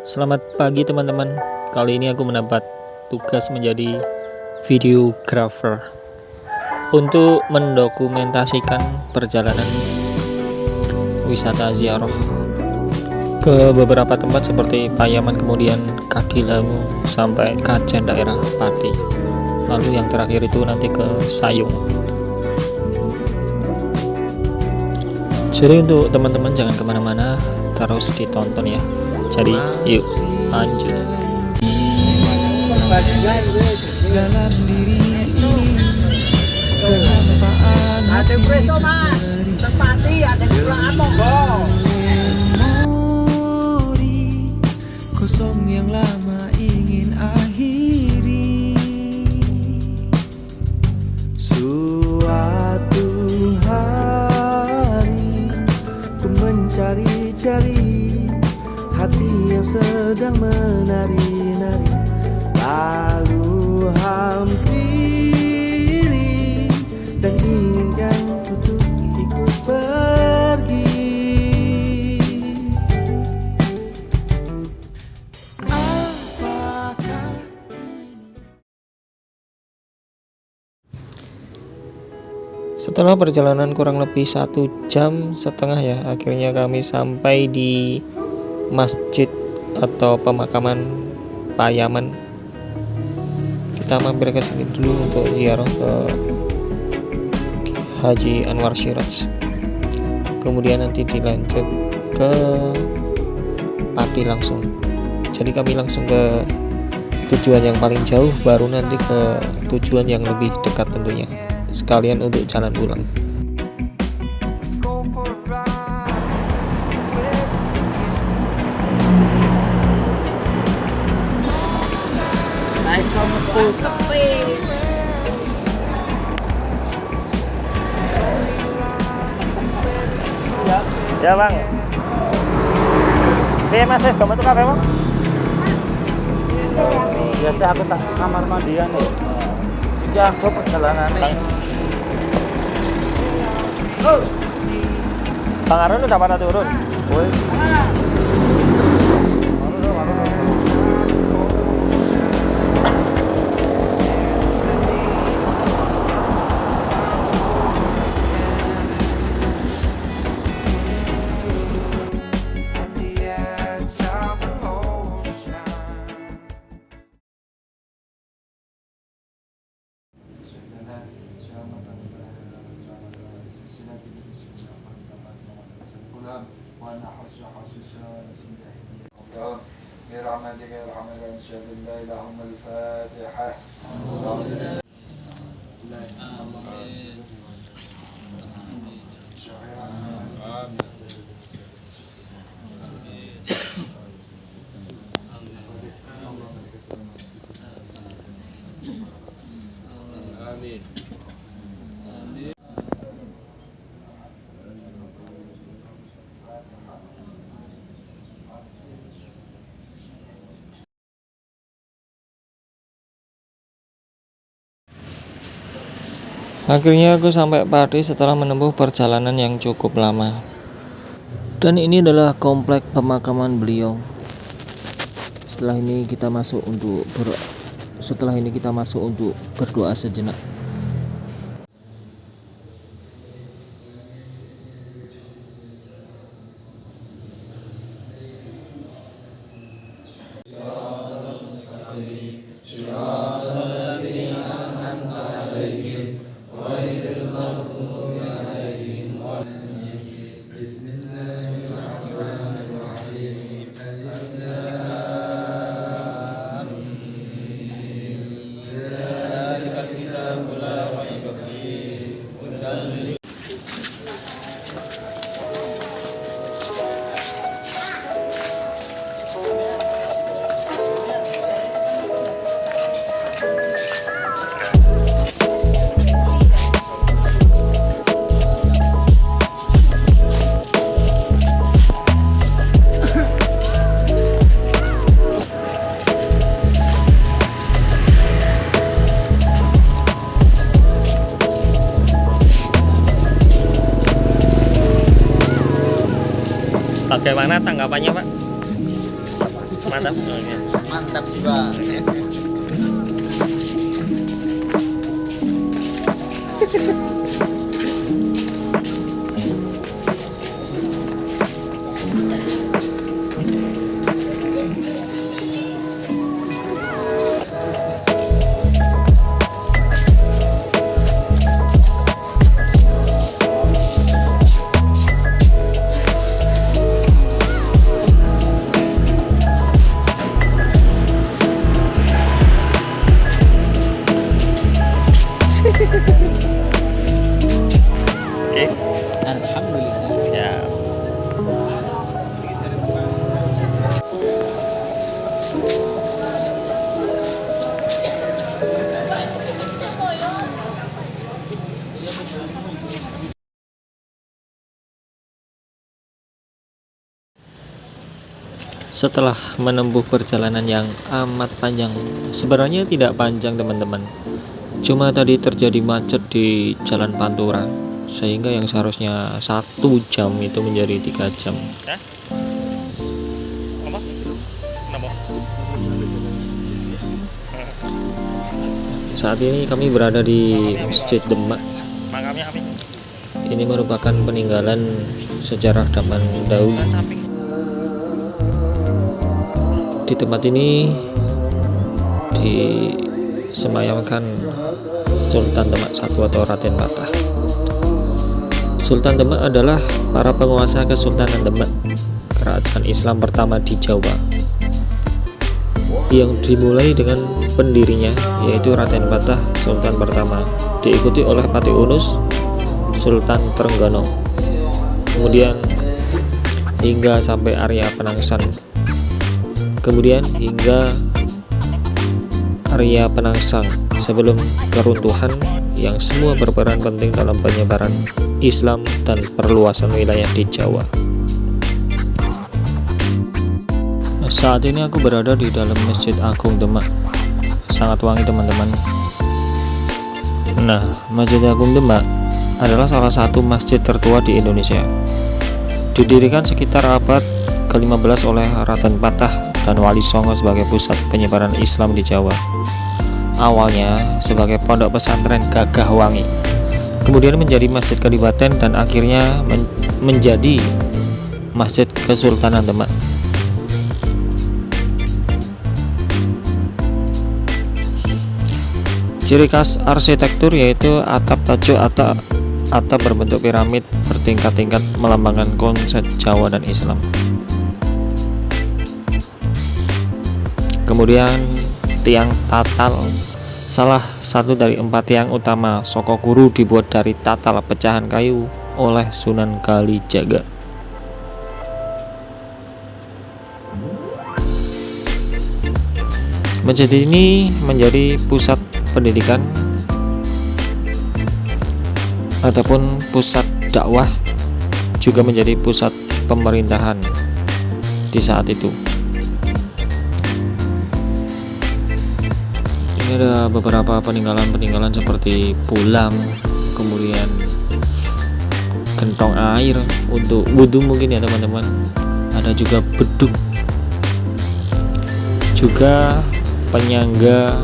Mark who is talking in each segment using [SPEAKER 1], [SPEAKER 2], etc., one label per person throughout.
[SPEAKER 1] Selamat pagi teman-teman. Kali ini aku mendapat tugas menjadi videographer untuk mendokumentasikan perjalanan wisata ziarah ke beberapa tempat seperti Payaman, kemudian Kadilangu sampai Kajen daerah Pati. Lalu yang terakhir itu nanti ke Sayung. Jadi untuk teman-teman jangan kemana-mana, terus ditonton ya. Jadi yuk lanjut.
[SPEAKER 2] Dalam diri ini kehampaan
[SPEAKER 3] Ada presto mas, tempati ada pulaan monggo.
[SPEAKER 2] memori kosong yang lama ingin akhiri. Suatu hari ku mencari-cari hati yang sedang menari-nari, lalu hampiri dan inginkan untuk ikut pergi. Apakah
[SPEAKER 1] Setelah perjalanan kurang lebih 1,5 jam ya, akhirnya kami sampai di masjid atau pemakaman Payaman. Kita mampir ke sini dulu untuk ziarah ke Haji Anwar Shiraj. Kemudian nanti dilanjut ke Pati langsung. Jadi kami langsung ke tujuan yang paling jauh, baru nanti ke tujuan yang lebih dekat tentunya. Sekalian untuk jalan pulang.
[SPEAKER 3] Nice sempul.
[SPEAKER 1] Ya bang. Iya mas, sama itu kafe bang?
[SPEAKER 4] Biasa aku tak kamar mandian nih. Ya aku perjalanan nih.
[SPEAKER 1] Bang Arun udah pada turun?
[SPEAKER 4] Woi. برحمتك يا ارحم الراحمين اشهد ان لا اله الا الفاتحه. آمين.
[SPEAKER 1] Akhirnya aku sampai Pati setelah menempuh perjalanan yang cukup lama. Dan ini adalah komplek pemakaman beliau. Setelah ini kita masuk untuk berdoa sejenak. Bagaimana tanggapannya Pak? Mantap.
[SPEAKER 3] Mantap sih bang.
[SPEAKER 1] Oke,
[SPEAKER 3] Alhamdulillah.
[SPEAKER 1] siap. Setelah menempuh perjalanan yang amat panjang, sebenarnya tidak panjang teman-teman. Cuma tadi terjadi macet di Jalan Pantura, sehingga yang seharusnya 1 jam itu menjadi 3 jam. Saat ini kami berada di Masjid Demak. Ini merupakan peninggalan sejarah zaman dahulu. Di tempat ini disemayamkan Sultan Demak I atau Raden Patah. Sultan Demak adalah para penguasa Kesultanan Demak, kerajaan Islam pertama di Jawa, yang dimulai dengan pendirinya yaitu Raden Patah Sultan pertama, diikuti oleh Pati Unus Sultan Trenggana, kemudian hingga sampai Arya Penangsang, kemudian hingga Arya Penangsang sebelum keruntuhan, yang semua berperan penting dalam penyebaran Islam dan perluasan wilayah di Jawa. Saat ini aku berada di dalam Masjid Agung Demak. Sangat wangi teman-teman. Nah, Masjid Agung Demak adalah salah satu masjid tertua di Indonesia. Didirikan sekitar abad ke-15 oleh Raden Patah dan Wali Songo sebagai pusat penyebaran Islam di Jawa. Awalnya sebagai pondok pesantren Gagah Wangi, kemudian menjadi masjid kadipaten, dan akhirnya menjadi Masjid Kesultanan Demak. Ciri khas arsitektur yaitu atap tajuk atap berbentuk piramid bertingkat-tingkat melambangkan konsep Jawa dan Islam. Kemudian tiang tatal, salah satu dari 4 tiang utama Soko Guru, dibuat dari tatal pecahan kayu oleh Sunan Kalijaga. Masjid ini menjadi pusat pendidikan ataupun pusat dakwah, juga menjadi pusat pemerintahan di saat itu. Ini ada beberapa peninggalan seperti pulang, kemudian gentong air untuk wudhu mungkin ya teman-teman. Ada juga beduk, juga penyangga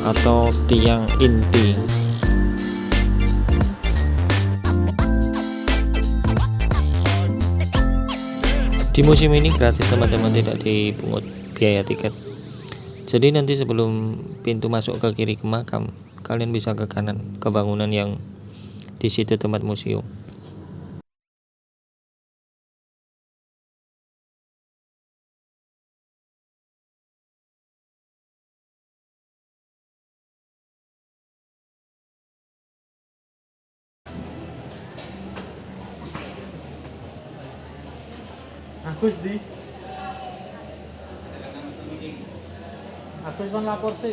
[SPEAKER 1] atau tiang inti. Di museum ini gratis teman-teman, tidak dipungut biaya tiket. Jadi nanti sebelum pintu masuk ke kiri ke makam, kalian bisa ke kanan ke bangunan yang di situ tempat museum.
[SPEAKER 4] Agus di. Agus kan lapor sih.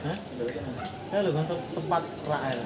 [SPEAKER 4] Hah? Ya lu kan tempat rael.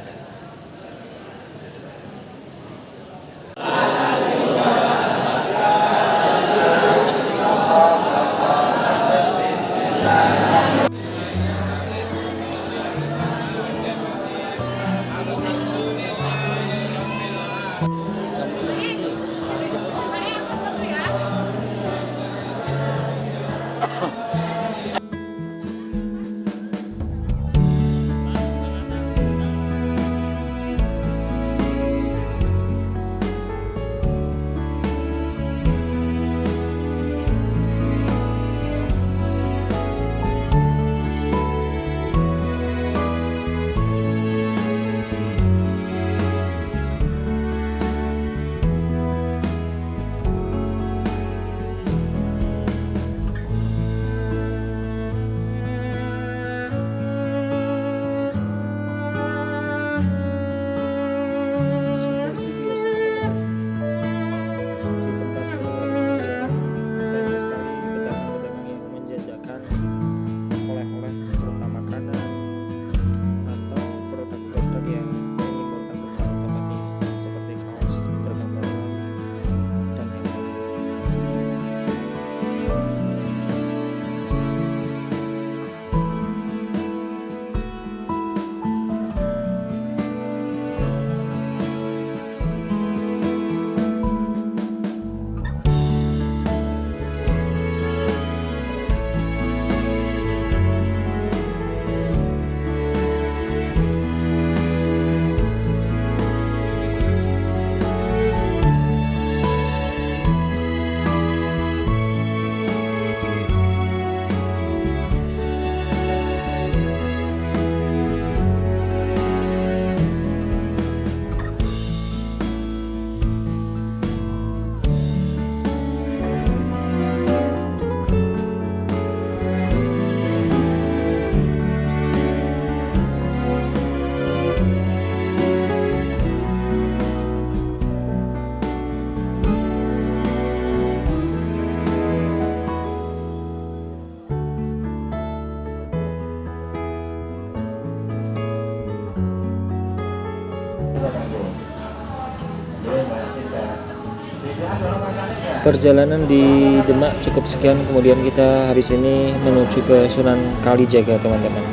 [SPEAKER 1] Perjalanan di Demak cukup sekian, kemudian kita habis ini menuju ke Sunan Kalijaga teman-teman.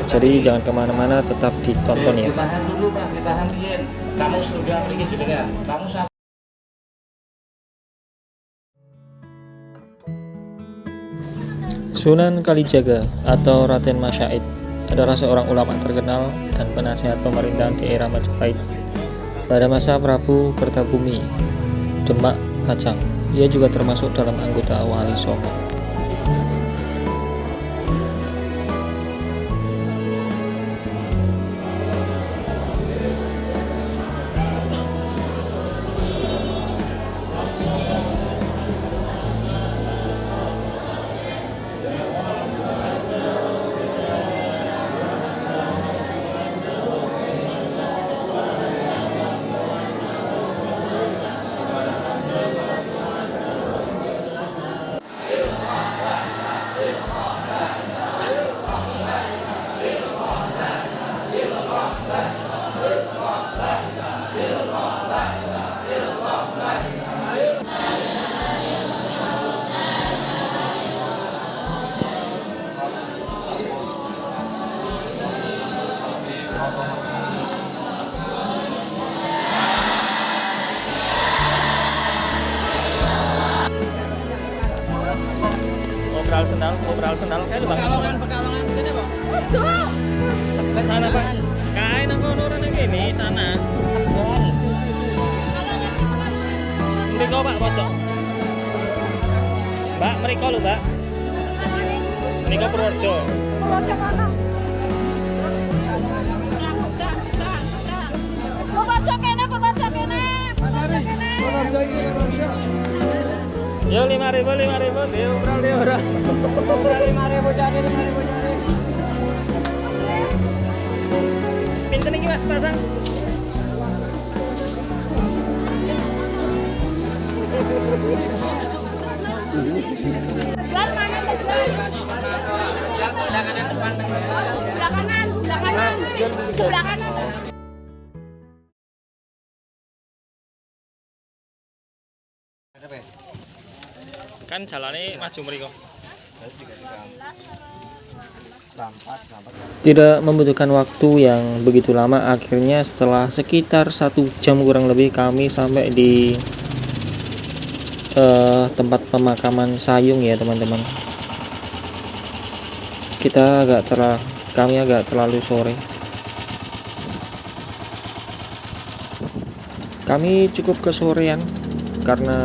[SPEAKER 1] Jadi jangan kemana-mana, tetap ditonton ya.
[SPEAKER 4] Ditahan dulu Pak, ditahan Yen. Kamu sudah pergi jenengan. Kamu
[SPEAKER 1] Sunan Kalijaga atau Raden Masyaid adalah seorang ulama terkenal dan penasihat pemerintahan di era Majapahit pada masa Prabu Kertabumi, Demak, Pajang. Ia juga termasuk dalam anggota Wali Songo. Ngobrol sendal kayak Bang.
[SPEAKER 3] Pekalongan gini, Bang.
[SPEAKER 1] Sana Pak. Kae nang kono nang kene sana. Mriko Pak pojok. Mbak, mriko lho, Mbak. Mriko Purworejo.
[SPEAKER 5] Purworejo mana? Purworejo kene, Purworejo kene. Purworejo kene.
[SPEAKER 1] Yo 5.000 dia ural dia ora.
[SPEAKER 3] 5.000 jadi 5.000 jadi.
[SPEAKER 1] Pinten iki Mas pasang?
[SPEAKER 5] Jual mana jual? Sebelah kanan depan. Sebelah kanan, sebelah kanan. Sebelah kanan.
[SPEAKER 1] Kan jalannya maju mriko. Tidak membutuhkan waktu yang begitu lama, akhirnya setelah sekitar 1 jam kurang lebih kami sampai di tempat pemakaman Sayung ya teman-teman. Kami agak terlalu sore. Kami cukup kesorean karena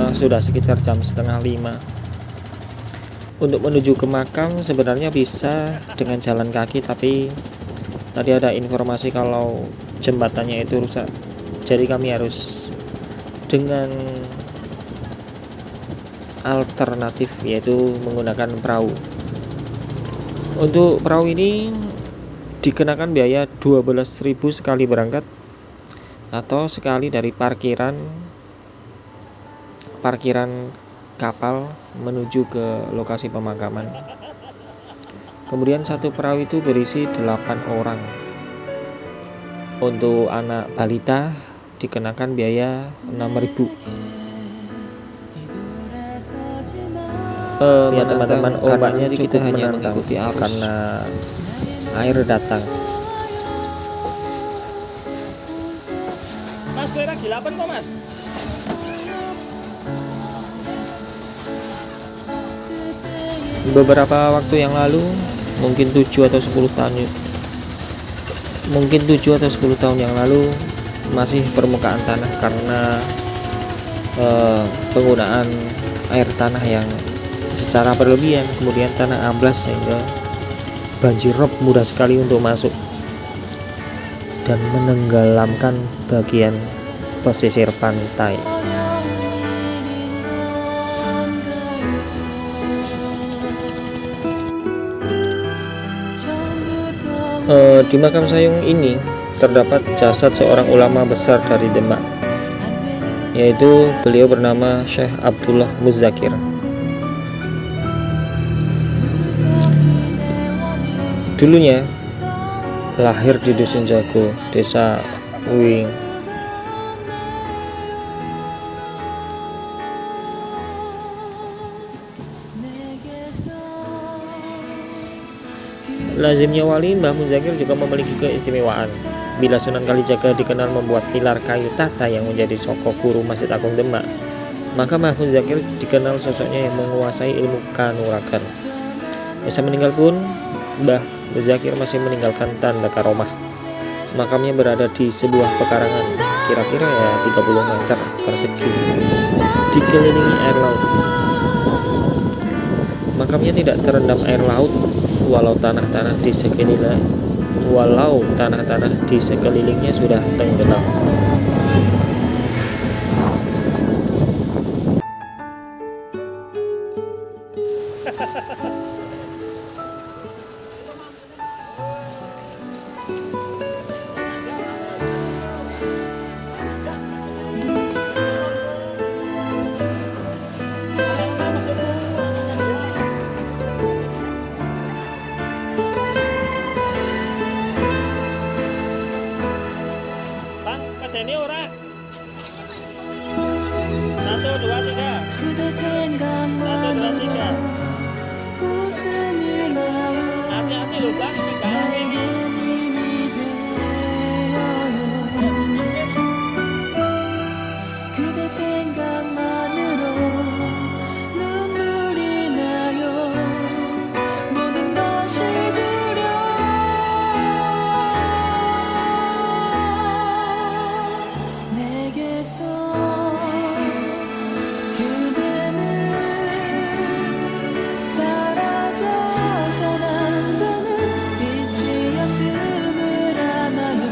[SPEAKER 1] sudah sekitar jam 4:30. Untuk menuju ke makam sebenarnya bisa dengan jalan kaki, tapi tadi ada informasi kalau jembatannya itu rusak, jadi kami harus dengan alternatif, yaitu menggunakan perahu. Untuk perahu ini dikenakan biaya 12.000 sekali berangkat atau sekali dari parkiran kapal menuju ke lokasi pemakaman. Kemudian satu perahu itu berisi 8 orang. Untuk anak balita dikenakan biaya 6.000. Ya teman-teman, ombaknya kita hanya mengikuti arus karena air datang. Mas, kowe lagi lapen kok, Mas? Beberapa waktu yang lalu, mungkin 7 atau 10 tahun yang lalu, masih permukaan tanah karena penggunaan air tanah yang secara berlebihan, kemudian tanah amblas sehingga banjir rob mudah sekali untuk masuk dan menenggelamkan bagian pesisir pantai. Di makam Sayung ini terdapat jasad seorang ulama besar dari Demak, yaitu beliau bernama Syekh Abdullah Muzakir. Dulunya lahir di Dusun Jago, Desa Uing, Lazimnya wali, Mbah Muzakir juga memiliki keistimewaan. Bila Sunan Kalijaga dikenal membuat pilar kayu tata yang menjadi sosok guru Masjid Agung Demak, maka Mbah Muzakir dikenal sosoknya yang menguasai ilmu kanuragan. Masa meninggal pun, Mbah Muzakir masih meninggalkan tanda karomah. Makamnya berada di sebuah pekarangan, kira-kira ya 30 meter persegi, dikelilingi air laut. Makamnya tidak terendam air laut, walau tanah-tanah di sekelilingnya sudah tenggelam. Ini ora 1, 2, 3
[SPEAKER 2] 그대 생각만으로
[SPEAKER 1] 1, 2, 3
[SPEAKER 2] 웃음이 나요
[SPEAKER 1] hati-hati lho Bang
[SPEAKER 2] 나에겐 힘이 되어요 그대 생각만으로 눈물이 나요 모든 것이 내게서 그대는 사라져선 안 되는 빛이었음을 아나요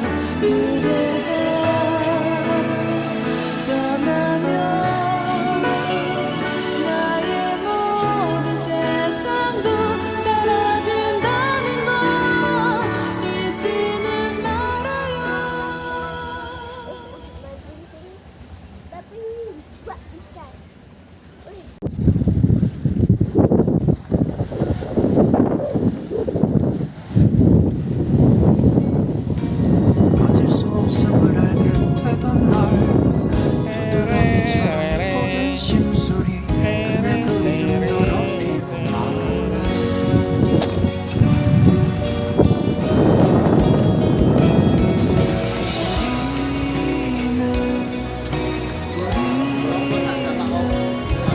[SPEAKER 2] 그대가 떠나면 나의 모든 세상도 사라진다는 걸 잊지는 말아요 가질 수 없음을 알게 되던 날 두드러기처럼 뻗은 심술이 끝내 그 이름 더럽히고 말았네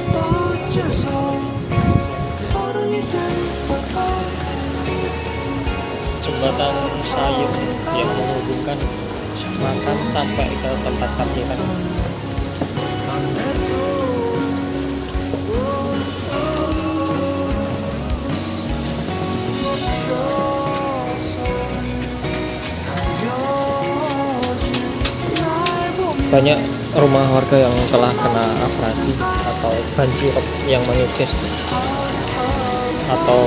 [SPEAKER 2] 어째서 어른이 된 걸까
[SPEAKER 1] jembatan sayur yang menghubungkan makam sampai ke tempat parkiran. Banyak rumah warga yang telah kena abrasi atau banjir yang mengikis atau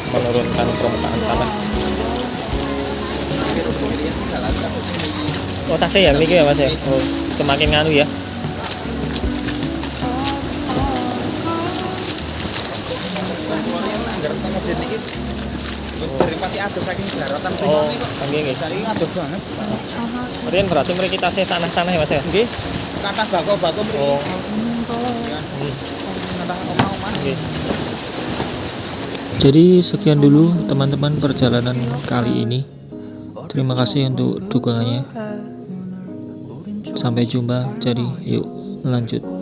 [SPEAKER 1] menurunkan permukaan tanah. Oh tasnya ya mikir ya Mas ya. Oh, semakin nganu ya. Oh, nggih nggih. Berarti mriki tasnya tanah-tanah ya Mas ya. Nggih.
[SPEAKER 3] Kata bako-bako
[SPEAKER 1] Oh. Nggih. Jadi sekian dulu teman-teman perjalanan kali ini. Terima kasih untuk dukungannya. Sampai jumpa. Jadi yuk lanjut.